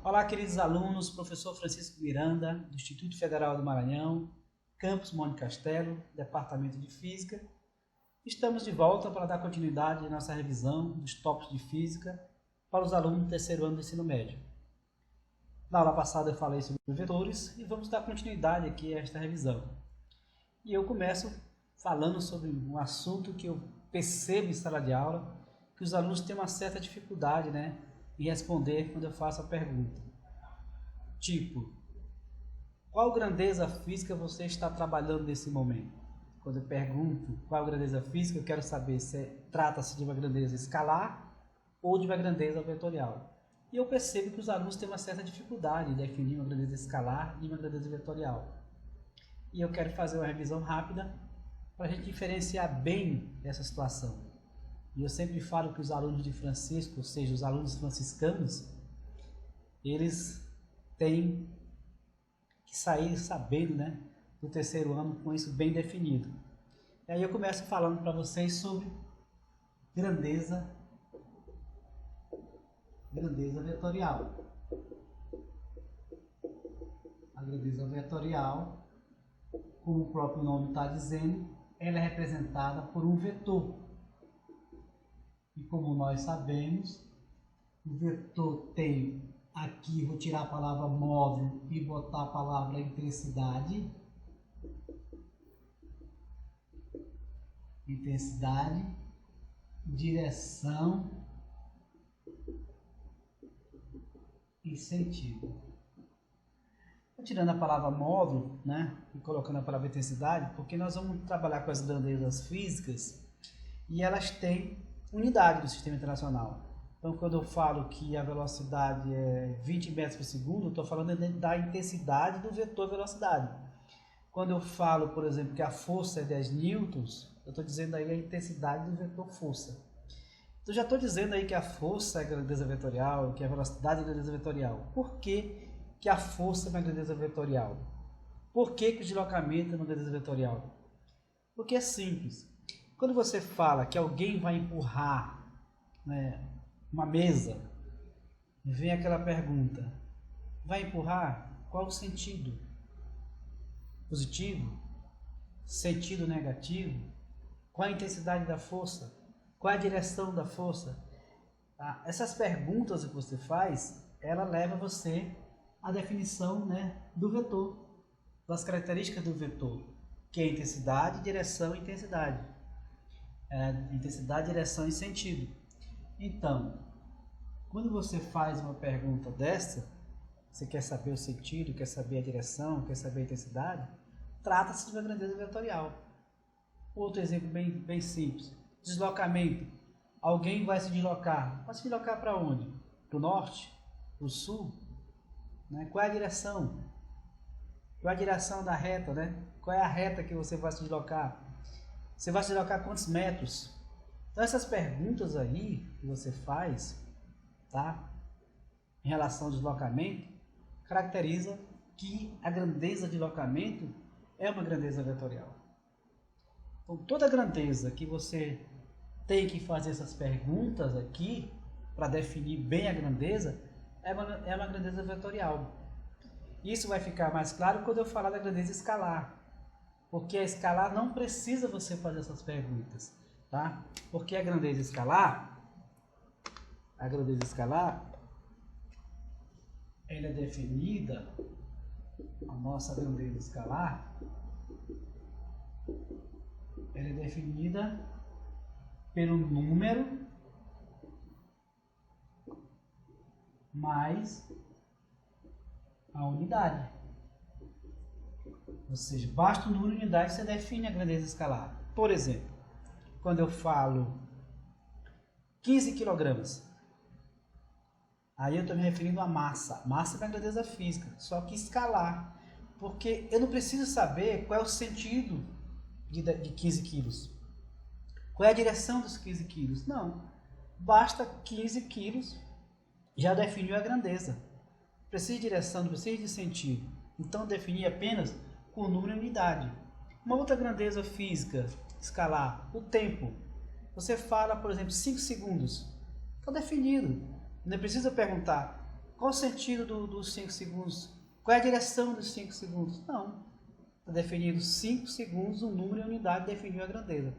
Olá, queridos alunos, professor Francisco Miranda, do Instituto Federal do Maranhão, Campus Monte Castelo, Departamento de Física. Estamos de volta para dar continuidade à nossa revisão dos tópicos de Física para os alunos do terceiro ano do ensino médio. Na aula passada eu falei sobre vetores e vamos dar continuidade aqui a esta revisão. E eu começo falando sobre um assunto que eu percebo em sala de aula, que os alunos têm uma certa dificuldade, em responder quando eu faço a pergunta. Tipo, qual grandeza física você está trabalhando nesse momento? Quando eu pergunto qual grandeza física, eu quero saber se trata-se de uma grandeza escalar ou de uma grandeza vetorial. E eu percebo que os alunos têm uma certa dificuldade em definir uma grandeza escalar e uma grandeza vetorial. E eu quero fazer uma revisão rápida para a gente diferenciar bem essa situação. E eu sempre falo que os alunos de Francisco, ou seja, os alunos franciscanos, eles têm que sair sabendo, do terceiro ano com isso bem definido. E aí eu começo falando para vocês sobre grandeza vetorial. A grandeza vetorial, como o próprio nome está dizendo, ela é representada por um vetor. E como nós sabemos, o vetor tem aqui, vou tirar a palavra móvel e botar a palavra intensidade. Intensidade, direção e sentido. Estou tirando a palavra móvel, e colocando a palavra intensidade, porque nós vamos trabalhar com as grandezas físicas e elas têm unidade do sistema internacional. Então, quando eu falo que a velocidade é 20 metros por segundo, eu estou falando da intensidade do vetor velocidade. Quando eu falo, por exemplo, que a força é 10 newtons, eu estou dizendo aí a intensidade do vetor força. Então, já estou dizendo aí que a força é grandeza vetorial, que a velocidade é grandeza vetorial. Por que a força é uma grandeza vetorial? Por que o deslocamento é uma grandeza vetorial? Porque é simples. Quando você fala que alguém vai empurrar uma mesa, vem aquela pergunta: vai empurrar? Qual o sentido? Positivo? Sentido negativo? Qual a intensidade da força? Qual a direção da força? Essas perguntas que você faz, ela leva você à definição do vetor, das características do vetor, que é intensidade, direção e intensidade. Intensidade, direção e sentido. Então, quando você faz uma pergunta dessa, você quer saber o sentido, quer saber a direção, quer saber a intensidade, trata-se de uma grandeza vetorial. Outro exemplo bem simples: deslocamento. Alguém vai se deslocar. Vai se deslocar para onde? Para o norte? Para o sul? Qual é a direção? Qual é a direção da reta? Qual é a reta que você vai se deslocar? Você vai se deslocar quantos metros? Então, essas perguntas aí que você faz, em relação ao deslocamento, caracteriza que a grandeza de deslocamento é uma grandeza vetorial. Então, toda grandeza que você tem que fazer essas perguntas aqui, para definir bem a grandeza, é uma grandeza vetorial. Isso vai ficar mais claro quando eu falar da grandeza escalar. Porque a escalar não precisa você fazer essas perguntas, Porque a grandeza escalar, ela é definida, a nossa grandeza escalar, ela é definida pelo número mais a unidade. Ou seja, basta o número de unidades você define a grandeza escalar. Por exemplo, quando eu falo 15 kg, aí eu estou me referindo à massa. Massa é uma grandeza física, só que escalar. Porque eu não preciso saber qual é o sentido de 15 quilos. Qual é a direção dos 15 quilos? Não. Basta 15 quilos, já definiu a grandeza. Precisa de direção, não precisa de sentido. Então, definir apenas com o número e unidade. Uma outra grandeza física escalar, o tempo. Você fala, por exemplo, 5 segundos. Está definido. Não precisa perguntar Qual o sentido dos 5 segundos? Qual é a direção dos 5 segundos? Não. Está definido 5 segundos, o número e a unidade definiu a grandeza.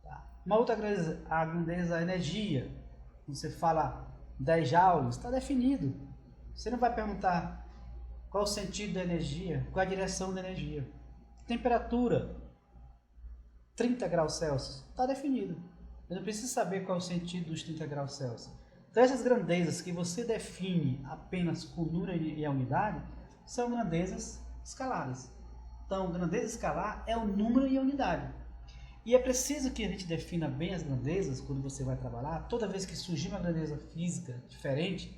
Tá? Uma outra grandeza, a grandeza a energia. Você fala 10 joules, está definido. Você não vai perguntar qual o sentido da energia, qual a direção da energia. Temperatura, 30 graus Celsius, está definido. Eu não preciso saber qual é o sentido dos 30 graus Celsius. Então essas grandezas que você define apenas com o número e a unidade, são grandezas escalares. Então, grandeza escalar é o número e a unidade. E é preciso que a gente defina bem as grandezas quando você vai trabalhar. Toda vez que surgir uma grandeza física diferente,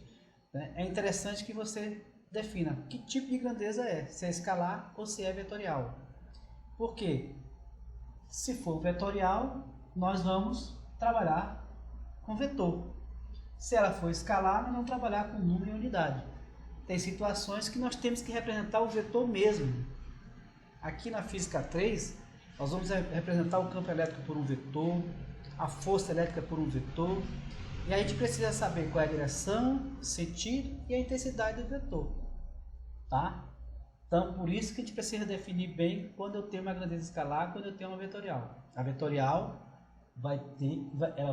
né, é interessante que você defina que tipo de grandeza é, se é escalar ou se é vetorial. Por quê? Se for vetorial, nós vamos trabalhar com vetor. Se ela for escalar, nós vamos trabalhar com número e unidade. Tem situações que nós temos que representar o vetor mesmo. Aqui na Física 3, nós vamos representar o campo elétrico por um vetor, a força elétrica por um vetor, e a gente precisa saber qual é a direção, o sentido e a intensidade do vetor. Tá? Então, por isso que a gente precisa definir bem quando eu tenho uma grandeza escalar, quando eu tenho uma vetorial. A vetorial ela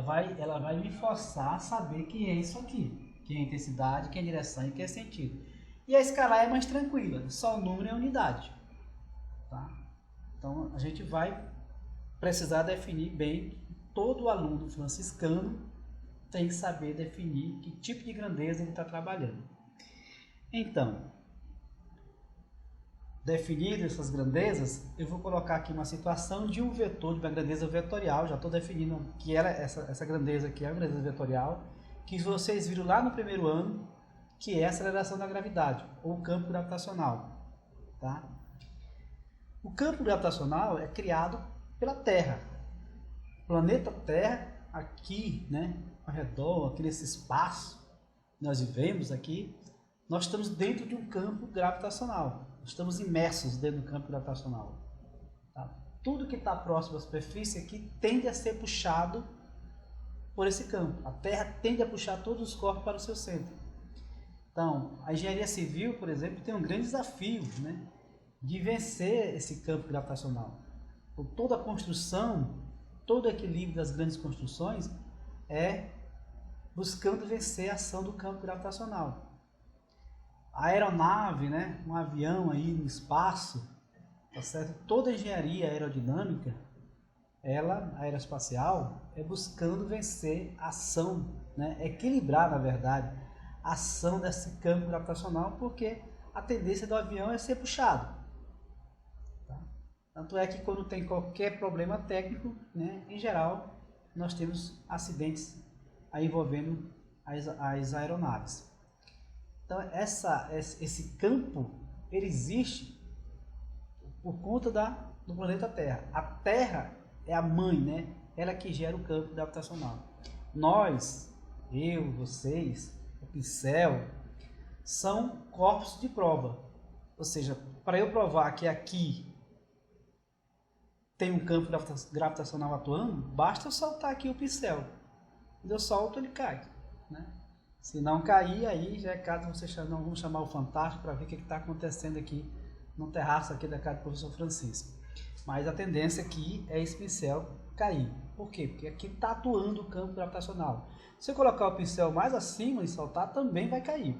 vai me forçar a saber que é isso aqui, que é a intensidade, que é a direção e que é sentido. E a escalar é mais tranquila, só o número e a unidade. Tá? Então, a gente vai precisar definir bem, todo aluno franciscano tem que saber definir que tipo de grandeza ele está trabalhando. Então, definidas essas grandezas, eu vou colocar aqui uma situação de um vetor, de uma grandeza vetorial. Já estou definindo que essa grandeza aqui é a grandeza vetorial, que vocês viram lá no primeiro ano, que é a aceleração da gravidade, ou campo gravitacional. Tá? O campo gravitacional é criado pela Terra. O planeta Terra, aqui, né, ao redor, aqui nesse espaço que nós vivemos aqui, nós estamos dentro de um campo gravitacional. Estamos imersos dentro do campo gravitacional. Tá? Tudo que está próximo à superfície aqui tende a ser puxado por esse campo. A Terra tende a puxar todos os corpos para o seu centro. Então, a engenharia civil, por exemplo, tem um grande desafio, né, de vencer esse campo gravitacional. Então, toda a construção, todo o equilíbrio das grandes construções é buscando vencer a ação do campo gravitacional. A aeronave, né, um avião aí no espaço, tá certo? Toda a engenharia aerodinâmica, ela, aeroespacial, é buscando vencer a ação, né, equilibrar, na verdade, a ação desse campo gravitacional, porque a tendência do avião é ser puxado. Tá? Tanto é que quando tem qualquer problema técnico, né, em geral, nós temos acidentes aí envolvendo as aeronaves. Então, esse campo, ele existe por conta do planeta Terra. A Terra é a mãe, né? Ela que gera o campo gravitacional. Nós, eu, vocês, o pincel, são corpos de prova. Ou seja, para eu provar que aqui tem um campo gravitacional atuando, basta eu soltar aqui o pincel. Quando eu solto, ele cai, né? Se não cair, aí já é caso vocês não vão chamar o Fantástico para ver o que está acontecendo aqui no terraço aqui da casa do professor Francisco. Mas a tendência aqui é esse pincel cair. Por quê? Porque aqui está atuando o campo gravitacional. Se eu colocar o pincel mais acima e soltar, também vai cair.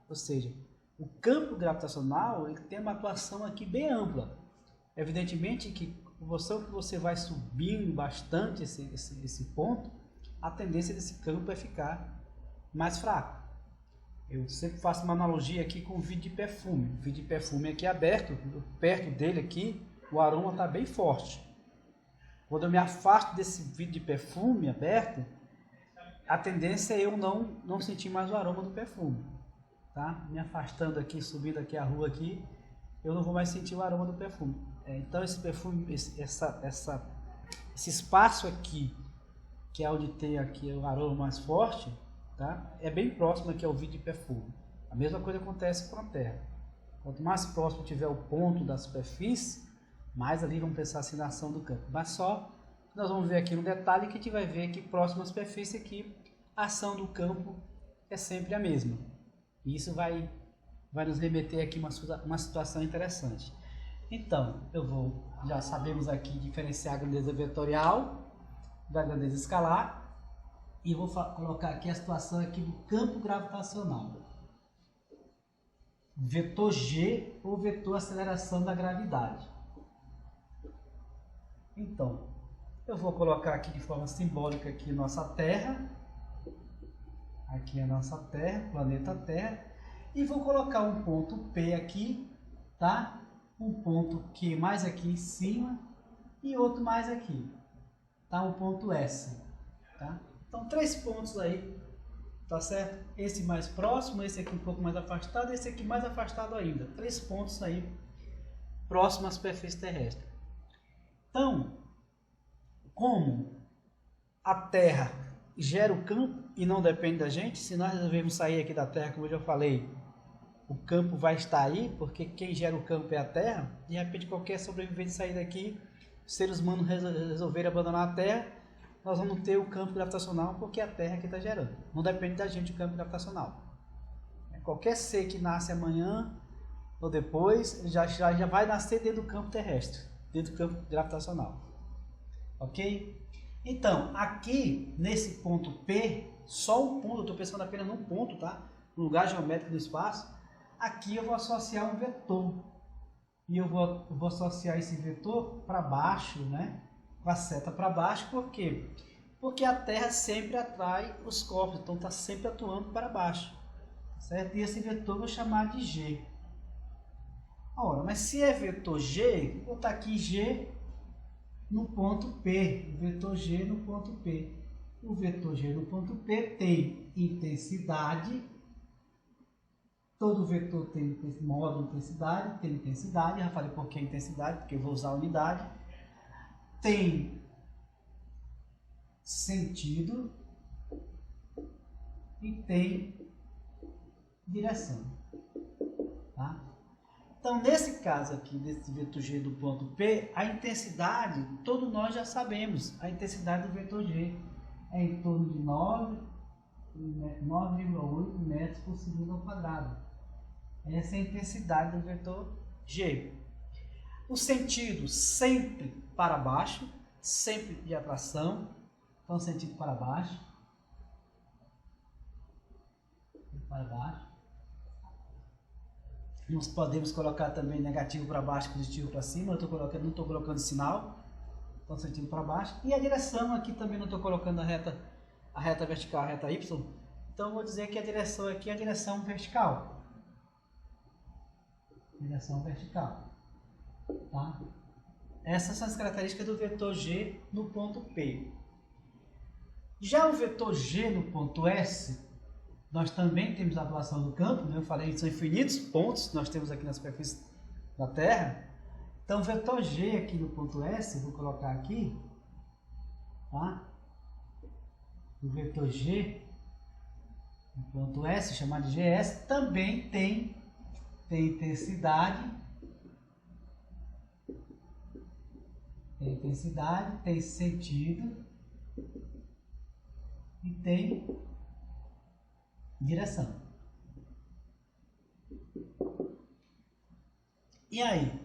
Ou seja, o campo gravitacional ele tem uma atuação aqui bem ampla. Evidentemente que você vai subindo bastante esse ponto, a tendência desse campo é ficar mais fraco. Eu sempre faço uma analogia aqui com o vidro de perfume. O vidro de perfume aqui aberto, perto dele aqui, o aroma está bem forte. Quando eu me afasto desse vidro de perfume aberto, a tendência é eu não sentir mais o aroma do perfume. Tá? Me afastando aqui, subindo aqui a rua aqui, eu não vou mais sentir o aroma do perfume. Então esse perfume, esse espaço aqui, que é onde tem aqui o aroma mais forte, tá? É bem próximo aqui ao vidro de perfume. A mesma coisa acontece com a Terra. Quanto mais próximo tiver o ponto da superfície, mais ali vamos pensar assim na ação do campo. Mas só nós vamos ver aqui no detalhe que a gente vai ver que próximo à superfície aqui, a ação do campo é sempre a mesma. E isso vai nos remeter aqui uma situação interessante. Então, já sabemos aqui diferenciar a grandeza vetorial da grandeza escalar. E vou colocar aqui a situação aqui do campo gravitacional. Vetor G ou vetor aceleração da gravidade. Então, eu vou colocar aqui de forma simbólica aqui nossa Terra. Aqui é a nossa Terra, planeta Terra. E vou colocar um ponto P aqui, tá? Um ponto Q mais aqui em cima e outro mais aqui, tá? Um ponto S, tá? Então, 3 pontos aí, tá certo? Esse mais próximo, esse aqui um pouco mais afastado, esse aqui mais afastado ainda. 3 pontos aí, próximos à superfície terrestre. Então, como a Terra gera o campo e não depende da gente, se nós resolvermos sair aqui da Terra, como eu já falei, o campo vai estar aí, porque quem gera o campo é a Terra. De repente, qualquer sobrevivente sair daqui, os seres humanos resolverem abandonar a Terra, nós vamos ter o campo gravitacional, porque é a Terra que está gerando. Não depende da gente o campo gravitacional. Qualquer ser que nasce amanhã ou depois, já vai nascer dentro do campo terrestre, dentro do campo gravitacional. Ok? Então, aqui, nesse ponto P, só um ponto, eu estou pensando apenas num ponto, tá? No lugar geométrico do espaço. Aqui eu vou associar um vetor. E eu vou associar esse vetor para baixo, né? Com a seta para baixo, por quê? Porque a Terra sempre atrai os corpos, então está sempre atuando para baixo, certo? E esse vetor eu vou chamar de G. Ora, mas se é vetor G, vou botar aqui G no ponto P, o vetor G no ponto P. O vetor G no ponto P tem intensidade, todo vetor tem módulo intensidade, tem intensidade, já falei por que intensidade, porque eu vou usar a unidade. Tem sentido e tem direção, tá? Então, nesse caso aqui, desse vetor G do ponto P, a intensidade, todos nós já sabemos, a intensidade do vetor G é em torno de 9,8 metros por segundo ao quadrado. Essa é a intensidade do vetor G. O sentido sempre para baixo, sempre de atração, então sentido para baixo, Nós podemos colocar também negativo para baixo, positivo para cima. Não estou colocando sinal, então sentido para baixo. E a direção aqui também não estou colocando a reta vertical, a reta Y. Então vou dizer que a direção aqui é a direção vertical. Direção vertical, tá? Essas são as características do vetor G no ponto P. Já o vetor G no ponto S, nós também temos a atuação do campo, né? Eu falei que são infinitos pontos que nós temos aqui na superfície da Terra. Então, o vetor G aqui no ponto S, vou colocar aqui, tá? O vetor G no ponto S, chamado de GS, também tem intensidade, tem sentido e tem direção. E aí?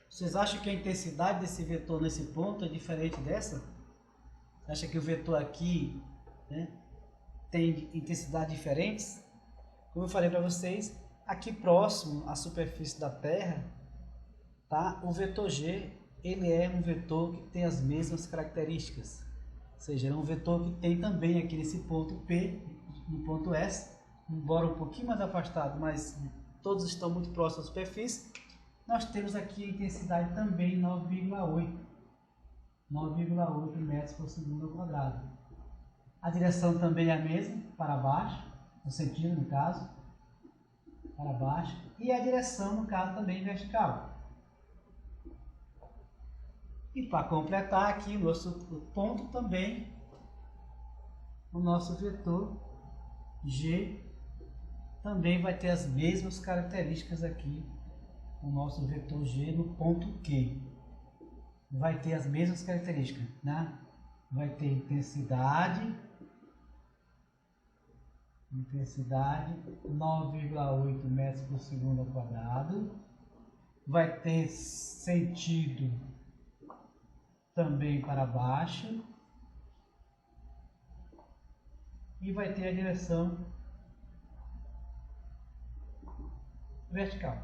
Vocês acham que a intensidade desse vetor nesse ponto é diferente dessa? Acha que o vetor aqui, né, tem intensidades diferentes? Como eu falei para vocês, aqui próximo à superfície da Terra, tá? O vetor G, ele é um vetor que tem as mesmas características. Ou seja, é um vetor que tem também aqui nesse ponto P, no ponto S, embora um pouquinho mais afastado, mas todos estão muito próximos à superfície. Nós temos aqui a intensidade também 9,8 metros por segundo ao quadrado. A direção também é a mesma, para baixo, no sentido, no caso, para baixo, e a direção, no caso, também vertical. E para completar aqui o nosso ponto também, o nosso vetor G também vai ter as mesmas características aqui, o nosso vetor G no ponto Q. Vai ter as mesmas características, né? Vai ter intensidade, intensidade 9,8 metros por segundo ao quadrado. Vai ter sentido também para baixo. E vai ter a direção vertical.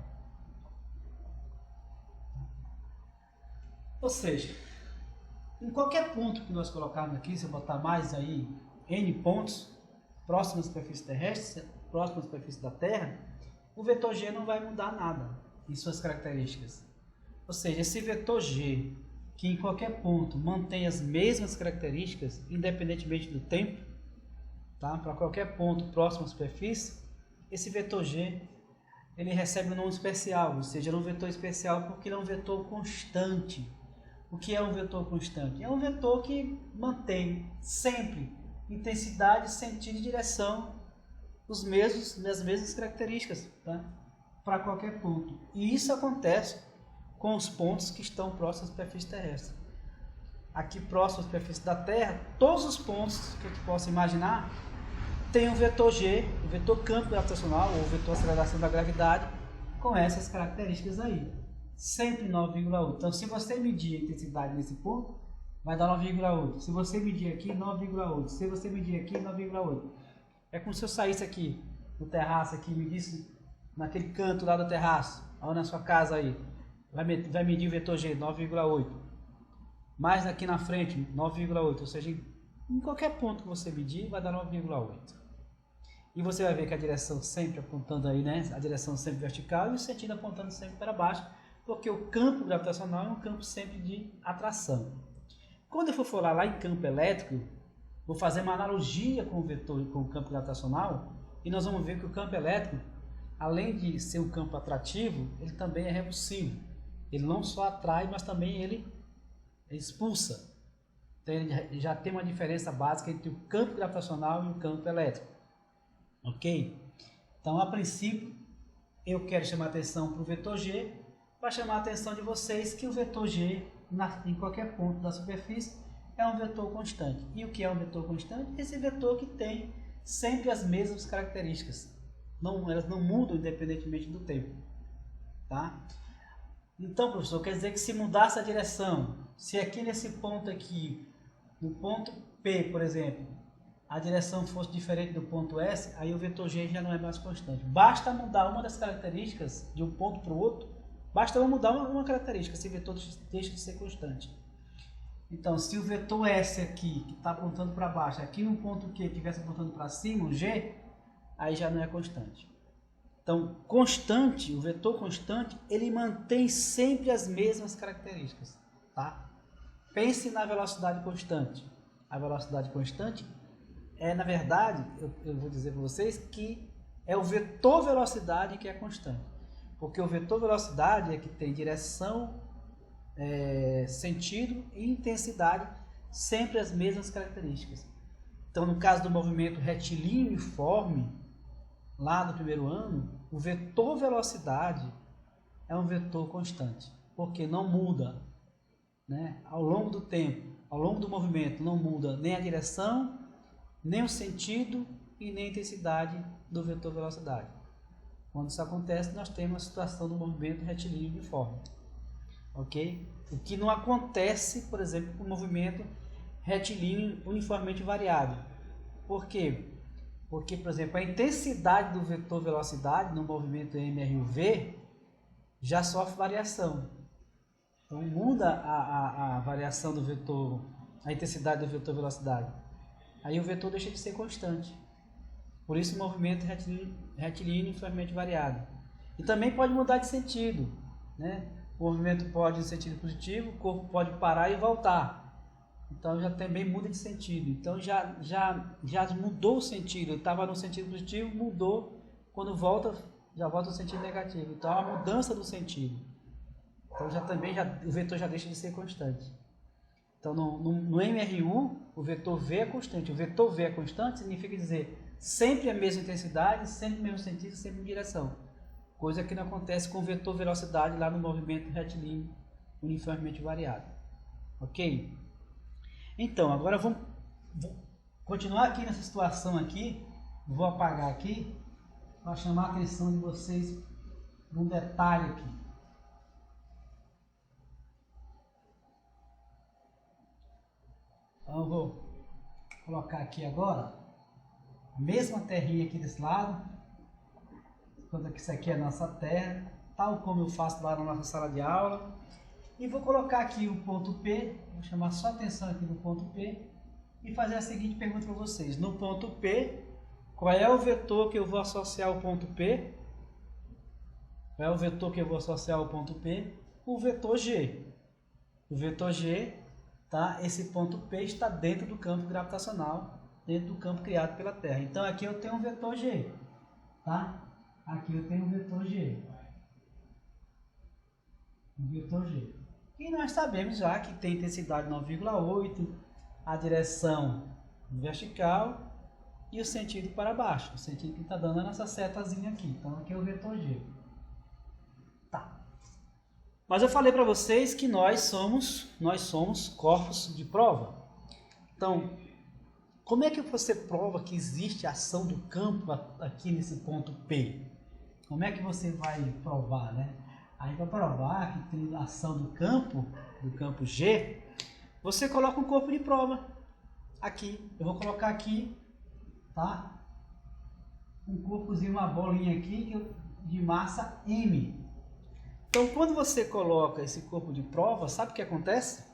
Ou seja, em qualquer ponto que nós colocarmos aqui, se eu botar mais aí N pontos, próximo à superfície terrestre, próximo à superfície da Terra, o vetor G não vai mudar nada em suas características. Ou seja, esse vetor G, que em qualquer ponto mantém as mesmas características, independentemente do tempo, tá? Para qualquer ponto próximo à superfície, esse vetor G ele recebe um nome especial, ou seja, é um vetor especial porque ele é um vetor constante. O que é um vetor constante? É um vetor que mantém sempre intensidade, sentido e direção as mesmas características, tá? Para qualquer ponto. E isso acontece com os pontos que estão próximos à superfície terrestre. Aqui próximo à superfície da Terra, todos os pontos que a gente possa imaginar tem um vetor G, o vetor campo gravitacional ou vetor aceleração da gravidade com essas características aí. Sempre 9,8. Então, se você medir a intensidade nesse ponto, vai dar 9,8. Se você medir aqui, 9,8. Se você medir aqui, 9,8. É como se eu saísse aqui no terraço, aqui, medisse naquele canto lá do terraço, ou na sua casa aí. Vai medir o vetor G, 9,8. Mais aqui na frente, 9,8. Ou seja, em qualquer ponto que você medir, vai dar 9,8. E você vai ver que a direção sempre apontando aí, né? A direção sempre vertical e o sentido apontando sempre para baixo, porque o campo gravitacional é um campo sempre de atração. Quando eu for falar lá em campo elétrico, vou fazer uma analogia com o vetor, com o campo gravitacional, e nós vamos ver que o campo elétrico, além de ser um campo atrativo, ele também é repulsivo. Ele não só atrai, mas também ele expulsa. Então ele já tem uma diferença básica entre o campo gravitacional e o campo elétrico. Ok? Então, a princípio, eu quero chamar a atenção para o vetor G, para chamar a atenção de vocês que o vetor G, em qualquer ponto da superfície, é um vetor constante. E o que é um vetor constante? Esse vetor que tem sempre as mesmas características. Elas não mudam independentemente do tempo. Tá? Então, professor, quer dizer que se mudasse a direção, se aqui nesse ponto aqui, no ponto P, por exemplo, a direção fosse diferente do ponto S, aí o vetor G já não é mais constante. Basta mudar uma das características de um ponto para o outro, basta eu mudar uma característica, esse vetor deixa de ser constante. Então, se o vetor S aqui, que está apontando para baixo, aqui no ponto Q estivesse apontando para cima, o G, aí já não é constante. Então, constante, o vetor constante, ele mantém sempre as mesmas características. Tá? Pense na velocidade constante. A velocidade constante na verdade, eu vou dizer para vocês que é o vetor velocidade que é constante. Porque o vetor velocidade é que tem direção, sentido e intensidade, sempre as mesmas características. Então, no caso do movimento retilíneo uniforme, lá do primeiro ano, o vetor velocidade é um vetor constante, porque não muda, né? Ao longo do tempo, ao longo do movimento, não muda nem a direção, nem o sentido e nem a intensidade do vetor velocidade. Quando isso acontece, nós temos a situação do movimento retilíneo uniforme. Ok? O que não acontece, por exemplo, com o movimento retilíneo uniformemente variável. Por quê? Porque, por exemplo, a intensidade do vetor velocidade no movimento MRUV já sofre variação. Então muda a variação do vetor, a intensidade do vetor velocidade. Aí o vetor deixa de ser constante. Por isso o movimento retilíneo uniformemente variado. E também pode mudar de sentido, né? O movimento pode ir no sentido positivo, o corpo pode parar e voltar. Então já também muda de sentido. Então já mudou o sentido. Ele estava no sentido positivo, mudou. Quando volta, já volta no sentido negativo. Então é uma mudança do sentido. Então o vetor já deixa de ser constante. Então, no MRU, o vetor V é constante. O vetor V é constante significa dizer sempre a mesma intensidade, sempre o mesmo sentido, sempre em direção. Coisa que não acontece com o vetor velocidade lá no movimento retilíneo uniformemente variado. Ok? Então, agora vamos continuar aqui nessa situação aqui Vou apagar aqui para chamar a atenção de vocês para um detalhe aqui. Então eu vou colocar aqui agora a mesma terrinha aqui desse lado, quando que isso aqui é a nossa terra, tal como eu faço lá na nossa sala de aula. E vou colocar aqui o ponto P, vou chamar só atenção aqui no ponto P e fazer a seguinte pergunta para vocês. No ponto P, qual é o vetor que eu vou associar ao ponto P? Qual é o vetor que eu vou associar ao ponto P? O vetor G. O vetor G, tá? Esse ponto P está dentro do campo gravitacional, dentro do campo criado pela Terra. Então aqui eu tenho um vetor G, tá? Aqui eu tenho um vetor G. Um vetor G. E nós sabemos já que tem intensidade 9,8, a direção vertical e o sentido para baixo. O sentido que está dando é nessa setazinha aqui. Então aqui é o vetor G. Tá. Mas eu falei para vocês que nós somos corpos de prova. Então, como é que você prova que existe ação do campo aqui nesse ponto P? Como é que você vai provar, né? Aí para provar que tem ação do campo G, você coloca um corpo de prova aqui. Eu vou colocar aqui, tá? Um corpozinho, uma bolinha aqui de massa M. Então, quando você coloca esse corpo de prova, sabe o que acontece?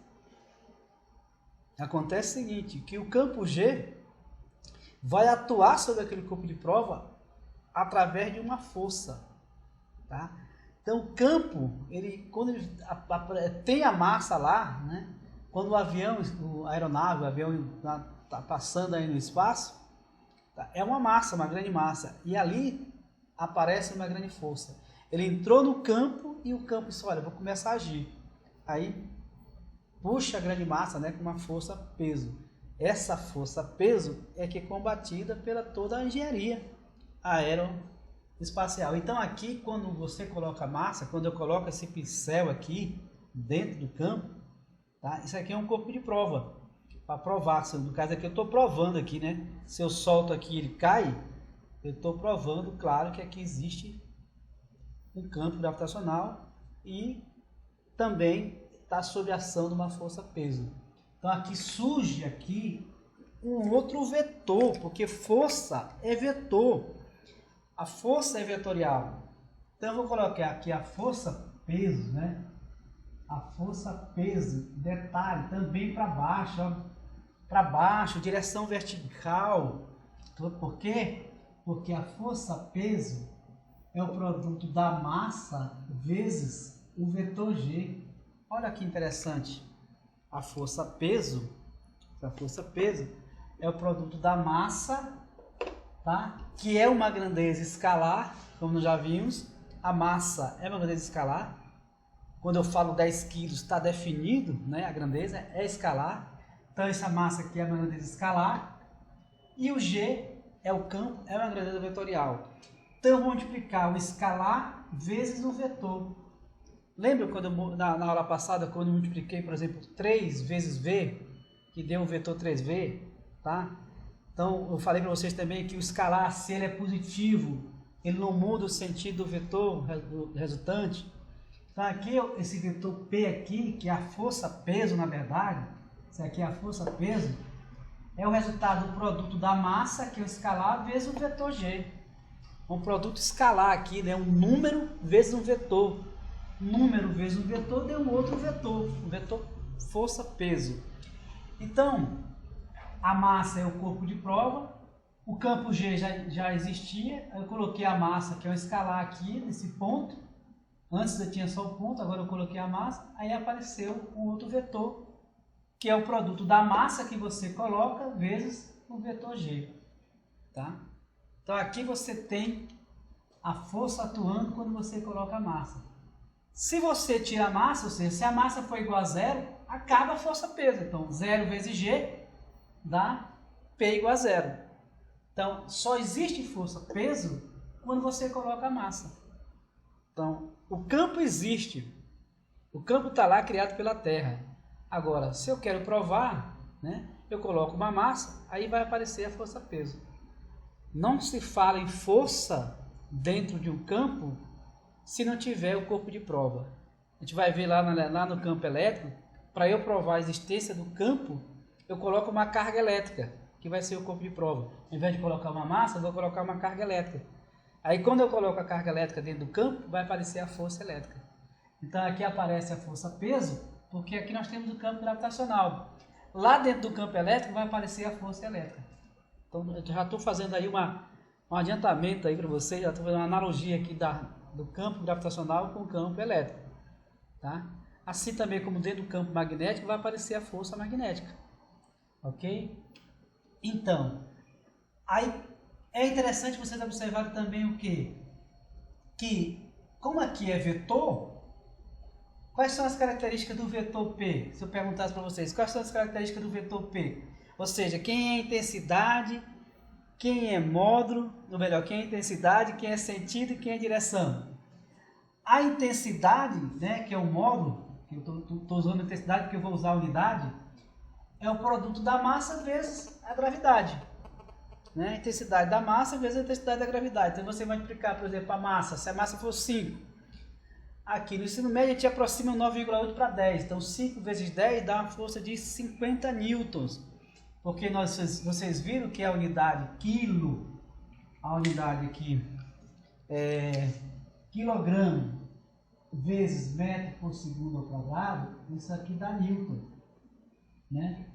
Acontece o seguinte, que o campo G vai atuar sobre aquele corpo de prova através de uma força, tá? Então, o campo, quando ele tem a massa lá, né? Quando a aeronave, o avião está passando aí no espaço, tá? É uma massa, uma grande massa, e ali aparece uma grande força. Ele entrou no campo e o campo disse, olha, vou começar a agir. Aí, puxa a grande massa, né, com uma força peso. Essa força peso é que é combatida pela toda a engenharia aeroespacial. Então aqui, quando você coloca a massa, quando eu coloco esse pincel aqui dentro do campo, tá? Isso aqui é um corpo de prova, para provar. No caso aqui eu estou provando aqui, né? Se eu solto aqui e ele cai, eu estou provando, claro, que aqui existe um campo gravitacional e também está sob a ação de uma força peso. Então aqui surge aqui um outro vetor, porque força é vetor. A força é vetorial. Então eu vou colocar aqui a força peso, né? A força peso, detalhe, também para baixo, ó. Para baixo, direção vertical. Por quê? Porque a força peso é o produto da massa vezes o vetor G. Olha que interessante. A força peso é o produto da massa, tá? Que é uma grandeza escalar, como nós já vimos. A massa é uma grandeza escalar. Quando eu falo 10 kg, está definido, né? A grandeza é escalar. Então essa massa aqui é uma grandeza escalar. E o G é o campo, é uma grandeza vetorial. Então eu vou multiplicar o escalar vezes o vetor. Lembra quando na aula passada, quando eu multipliquei, por exemplo, 3 vezes V, que deu o vetor 3V, tá? Então, eu falei para vocês também que o escalar, se ele é positivo, ele não muda o sentido do vetor resultante. Então, aqui, esse vetor P aqui, que é a força peso, na verdade, isso aqui é a força peso, é o resultado do produto da massa, que é o escalar, vezes o vetor G. Um produto escalar aqui, né? Um número vezes um vetor. Número vezes um vetor deu um outro vetor, o vetor força-peso. Então, a massa é o corpo de prova, o campo G já existia, eu coloquei a massa, que é o escalar aqui, nesse ponto. Antes eu tinha só o ponto, agora eu coloquei a massa, aí apareceu um outro vetor, que é o produto da massa que você coloca, vezes o vetor G. Tá? Então aqui você tem a força atuando quando você coloca a massa. Se você tira a massa, ou seja, se a massa for igual a zero, acaba a força-peso. Então, 0 vezes G dá P igual a zero. Então, só existe força-peso quando você coloca a massa. Então, o campo existe. O campo está lá criado pela Terra. Agora, se eu quero provar, né, eu coloco uma massa, aí vai aparecer a força-peso. Não se fala em força dentro de um campo se não tiver o corpo de prova. A gente vai ver lá no campo elétrico, para eu provar a existência do campo, eu coloco uma carga elétrica, que vai ser o corpo de prova. Ao invés de colocar uma massa, eu vou colocar uma carga elétrica. Aí quando eu coloco a carga elétrica dentro do campo, vai aparecer a força elétrica. Então aqui aparece a força-peso, porque aqui nós temos o campo gravitacional. Lá dentro do campo elétrico vai aparecer a força elétrica. Então eu já estou fazendo aí um adiantamento aí para vocês, já estou fazendo uma analogia aqui do campo gravitacional com o campo elétrico. Tá? Assim também como dentro do campo magnético vai aparecer a força magnética. Ok? Então, aí é interessante vocês observarem também o quê? Que como aqui é vetor, quais são as características do vetor P? Se eu perguntasse para vocês, quais são as características do vetor P? Ou seja, quem é intensidade, quem é módulo, ou melhor, quem é intensidade, quem é sentido e quem é direção. A intensidade, né, que é o módulo, que eu estou usando a intensidade porque eu vou usar a unidade, é o produto da massa vezes a gravidade. Né? A intensidade da massa vezes a intensidade da gravidade. Então você vai multiplicar, por exemplo, a massa. Se a massa for 5, aqui no ensino médio a gente aproxima 9,8 para 10. Então 5 vezes 10 dá uma força de 50 newtons. Porque vocês viram que a unidade quilo, a unidade aqui é quilograma vezes metro por segundo ao quadrado, isso aqui dá newton, né?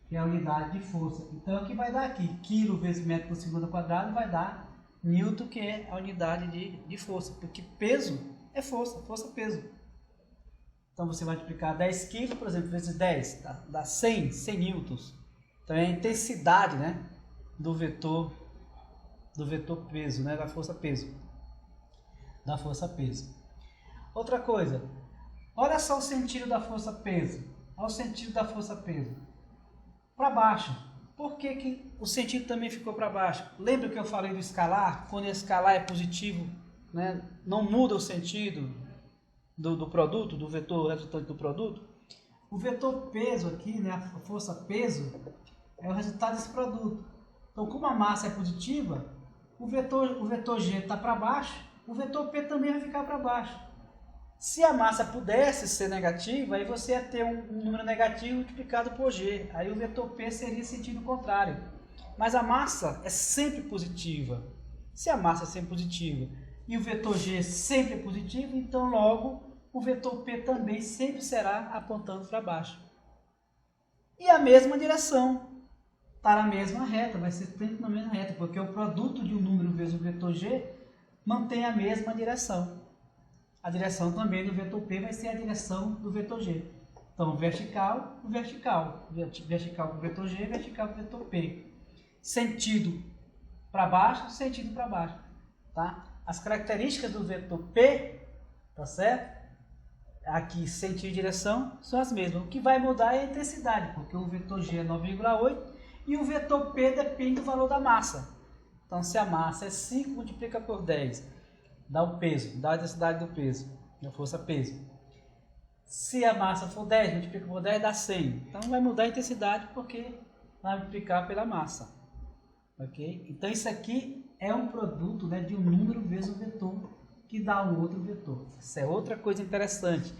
Que é a unidade de força. Então o que vai dar aqui? Quilo vezes metro por segundo ao quadrado vai dar newton, que é a unidade de força, porque peso é força, força-peso. Então você vai multiplicar 10 kg, por exemplo, vezes 10, dá 100 newtons. Então é a intensidade, né, do vetor peso, né, da força peso. Da força peso. Outra coisa, olha só o sentido da força peso. Olha o sentido da força peso. Para baixo. Por que o sentido também ficou para baixo? Lembra que eu falei do escalar? Quando o escalar é positivo, né, não muda o sentido do produto, do vetor resultante do produto. O vetor peso aqui, né, a força peso, é o resultado desse produto. Então, como a massa é positiva, o vetor G está para baixo, o vetor P também vai ficar para baixo. Se a massa pudesse ser negativa, aí você ia ter um número negativo multiplicado por G. Aí o vetor P seria sentido contrário. Mas a massa é sempre positiva. Se a massa é sempre positiva e o vetor G sempre é positivo, então logo o vetor P também sempre será apontando para baixo. E a mesma direção, para a mesma reta, vai ser sempre na mesma reta, porque o produto de um número vezes o vetor G mantém a mesma direção. A direção também do vetor P vai ser a direção do vetor G. Então, vertical com vertical. Vertical com vetor G, vertical com vetor P. Sentido para baixo, sentido para baixo. Tá? As características do vetor P, tá certo? Aqui, sentido e direção são as mesmas. O que vai mudar é a intensidade, porque o vetor G é 9,8 e o vetor P depende do valor da massa. Então, se a massa é 5, multiplica por 10. Dá o peso, dá a densidade do peso, da força peso. Se a massa for 10, multiplica por 10, dá 100. Então vai mudar a intensidade porque vai multiplicar pela massa. Ok? Então isso aqui é um produto, né, de um número vezes um vetor que dá um outro vetor. Isso é outra coisa interessante.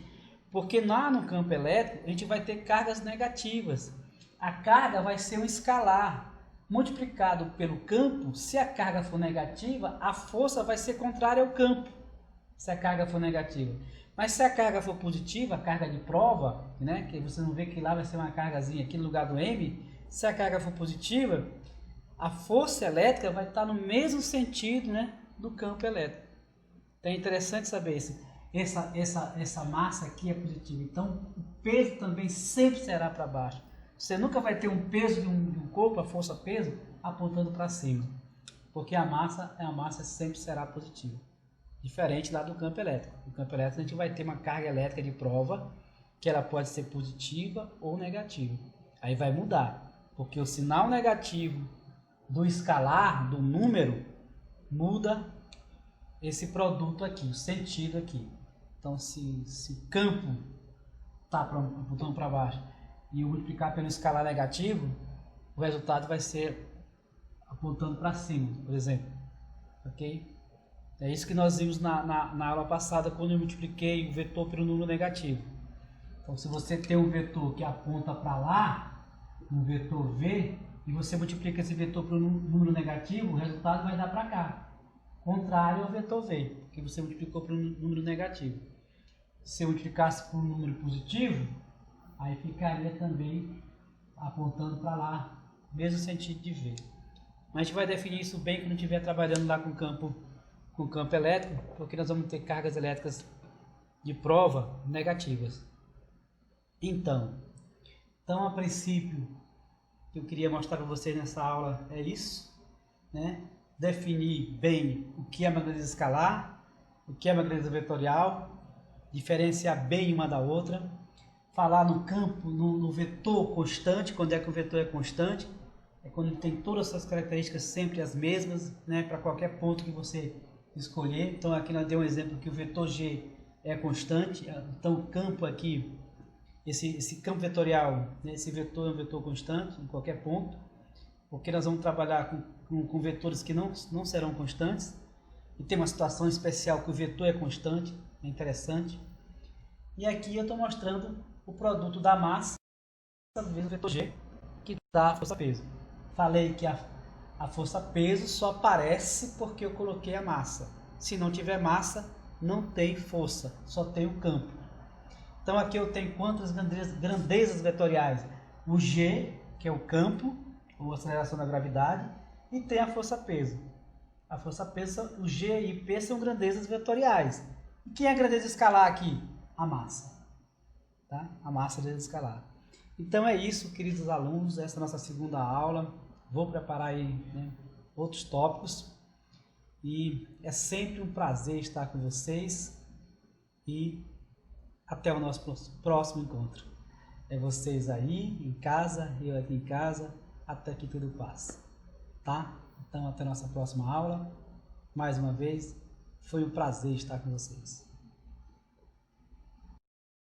Porque lá no campo elétrico a gente vai ter cargas negativas. A carga vai ser um escalar. Multiplicado pelo campo, se a carga for negativa, a força vai ser contrária ao campo, se a carga for negativa. Mas se a carga for positiva, a carga de prova, né, que você não vê que lá vai ser uma cargazinha aqui no lugar do M, se a carga for positiva, a força elétrica vai estar no mesmo sentido, né, do campo elétrico. Então é interessante saber isso. Essa massa aqui é positiva, então o peso também sempre será para baixo. Você nunca vai ter um peso de um corpo, a força-peso, apontando para cima. Porque a massa sempre será positiva. Diferente lá do campo elétrico. No campo elétrico a gente vai ter uma carga elétrica de prova, que ela pode ser positiva ou negativa. Aí vai mudar. Porque o sinal negativo do escalar, do número, muda esse produto aqui, o sentido aqui. Então se o campo está apontando para baixo, e eu multiplicar pelo escalar negativo, o resultado vai ser apontando para cima, por exemplo. Ok? É isso que nós vimos na aula passada, quando eu multipliquei o vetor pelo número negativo. Então, se você tem um vetor que aponta para lá, um vetor V, e você multiplica esse vetor pelo número negativo, o resultado vai dar para cá. Contrário ao vetor V, porque você multiplicou pelo número negativo. Se eu multiplicasse por um número positivo, aí ficaria também apontando para lá, mesmo sentido de V. Mas a gente vai definir isso bem quando estiver trabalhando lá com campo elétrico, porque nós vamos ter cargas elétricas de prova negativas. Então, a princípio, o que eu queria mostrar para vocês nessa aula é isso, né? Definir bem o que é uma grandeza escalar, o que é uma grandeza vetorial, diferenciar bem uma da outra, falar no campo, no vetor constante, quando é que o vetor é constante, é quando ele tem todas essas características sempre as mesmas, né, para qualquer ponto que você escolher. Então aqui nós demos um exemplo que o vetor G é constante, então o campo aqui, esse campo vetorial, né, esse vetor é um vetor constante em qualquer ponto, porque nós vamos trabalhar com vetores que não serão constantes, e tem uma situação especial que o vetor é constante, é interessante. E aqui eu estou mostrando o produto da massa vezes o vetor G, que dá a força-peso. Falei que a força-peso só aparece porque eu coloquei a massa. Se não tiver massa, não tem força, só tem o campo. Então aqui eu tenho quantas grandezas vetoriais? O G, que é o campo, ou aceleração da gravidade, e tem a força-peso. A força-peso, o G e P são grandezas vetoriais. E quem é a grandeza escalar aqui? A massa. Tá? A massa é a grandeza escalar. Então é isso, queridos alunos, essa é a nossa segunda aula. Vou preparar aí, né, outros tópicos. E é sempre um prazer estar com vocês. E até o nosso próximo encontro. É vocês aí em casa, eu aqui em casa, até que tudo passe. Tá? Então até a nossa próxima aula. Mais uma vez, foi um prazer estar com vocês.